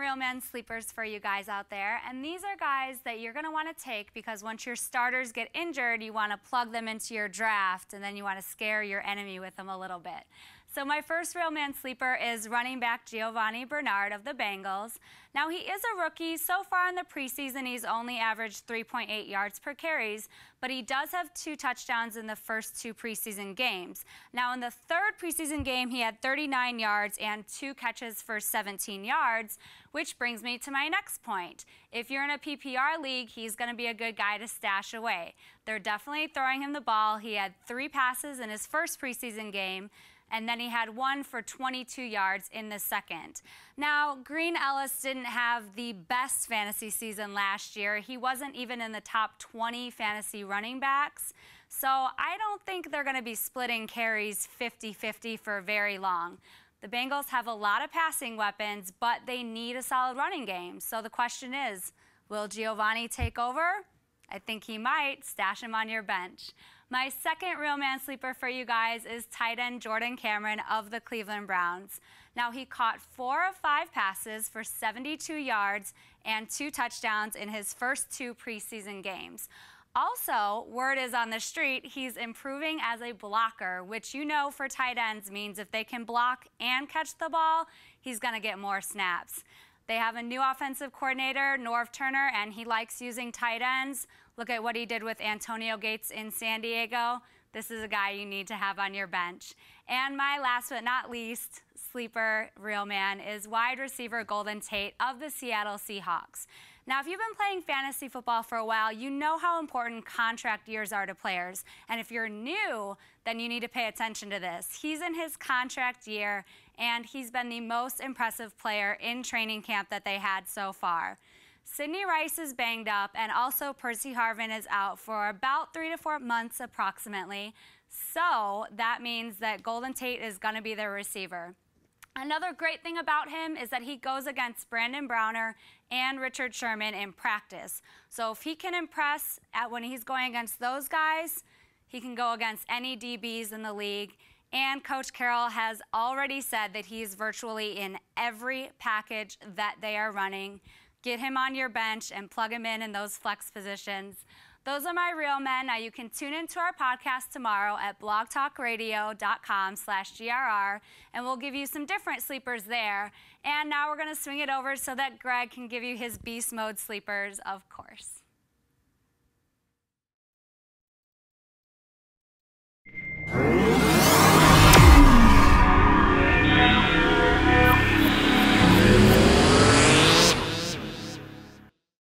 real men sleepers for you guys out there, and these are guys that you're going to want to take because once your starters get injured, you want to plug them into your draft, and then you want to scare your enemy with them a little bit. So my first real man sleeper is running back Giovanni Bernard of the Bengals. Now, he is a rookie. So far in the preseason, he's only averaged 3.8 yards per carries, but he does have 2 touchdowns in the first 2 preseason games. Now, in the 3rd preseason game, he had 39 yards and 2 catches for 17 yards, which brings me to my next point. If you're in a PPR league, he's going to be a good guy to stash away. They're definitely throwing him the ball. He had 3 passes in his first preseason game, and then he had 1 for 22 yards in the 2nd. Now, Green Ellis didn't have the best fantasy season last year. He wasn't even in the top 20 fantasy running backs. So I don't think they're going to be splitting carries 50-50 for very long. The Bengals have a lot of passing weapons, but they need a solid running game. So the question is, will Giovanni take over? I think he might. Stash him on your bench. My second real man sleeper for you guys is tight end Jordan Cameron of the Cleveland Browns. Now, he caught 4 of 5 passes for 72 yards and 2 touchdowns in his first 2 preseason games. Also, word is on the street, he's improving as a blocker, which you know for tight ends means if they can block and catch the ball, he's going to get more snaps. They have a new offensive coordinator, Norv Turner, and he likes using tight ends. Look at what he did with Antonio Gates in San Diego. This is a guy you need to have on your bench. And my last but not least sleeper real man is wide receiver Golden Tate of the Seattle Seahawks. Now, if you've been playing fantasy football for a while, you know how important contract years are to players. And if you're new, then you need to pay attention to this. He's in his contract year, and he's been the most impressive player in training camp that they had so far. Sidney Rice is banged up, and also Percy Harvin is out for about 3 to 4 months approximately. So that means that Golden Tate is going to be their receiver. Another great thing about him is that he goes against Brandon Browner and Richard Sherman in practice. So if he can impress when he's going against those guys, he can go against any DBs in the league. And Coach Carroll has already said that he's virtually in every package that they are running. Get him on your bench and plug him in those flex positions. Those are my real men. Now, you can tune into our podcast tomorrow at blogtalkradio.com/GRR, and we'll give you some different sleepers there. And now we're going to swing it over so that Greg can give you his beast mode sleepers, of course.